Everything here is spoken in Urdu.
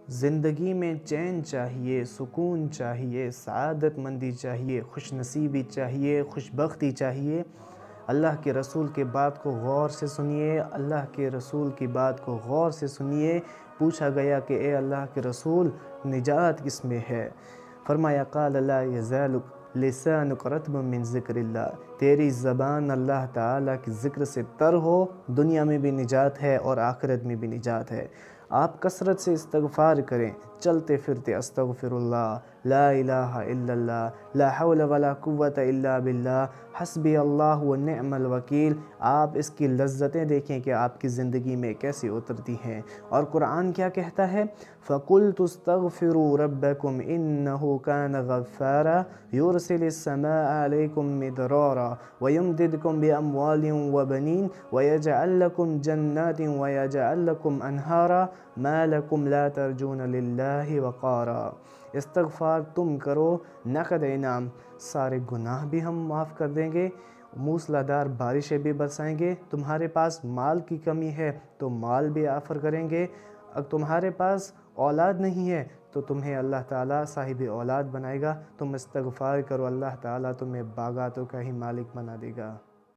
زندگی میں چین چاہیے، سکون چاہیے، سعادت مندی چاہیے، خوش نصیبی چاہیے، خوش بختی چاہیے۔ اللہ کے رسول کے بات کو غور سے سنیے، اللہ کے رسول کی بات کو غور سے سنیے۔ پوچھا گیا کہ اے اللہ کے رسول، نجات کس میں ہے؟ فرمایا قال لا یزال لسانک رطبا من ذکر اللہ، تیری زبان اللہ تعالیٰ کی ذکر سے تر ہو، دنیا میں بھی نجات ہے اور آخرت میں بھی نجات ہے۔ آپ کثرت سے استغفار کریں، چلتے پھرتے استغفر اللہ، لا الہ الا اللہ، لا حول ولا قوت الا باللہ، حسبی اللہ ونعم الوکیل۔ آپ اس کی لذتیں دیکھیں کہ آپ کی زندگی میں کیسے اترتی ہیں۔ اور قرآن کیا کہتا ہے؟ فَقُلْتُ اسْتَغْفِرُوا رَبَّكُمْ إِنَّهُ كَانَ غَفَّارًا يُرْسِلِ السَّمَاءَ عَلَيْكُمْ مِدْرَارًا وَيُمْدِدْكُمْ بِأَمْوَالٍ وَبَنِينَ وَيَجْعَلْ لَكُمْ جَنَّاتٍ وَيَجْعَلْ لَكُمْ أَنْهَارًا مَا لَكُمْ لَا تَرْجُونَ لِلَّهِ وَقَارًا۔ استغفار تم کرو، نقد انعام، سارے گناہ بھی ہم معاف کر دیں گے، موسلا دھار بارشیں بھی برسائیں گے۔ تمہارے پاس مال کی کمی ہے تو مال بھی آفر کریں گے۔ اگر تمہارے پاس اولاد نہیں ہے تو تمہیں اللہ تعالیٰ صاحب اولاد بنائے گا۔ تم استغفار کرو، اللہ تعالیٰ تمہیں باغاتوں کا ہی مالک بنا دے گا۔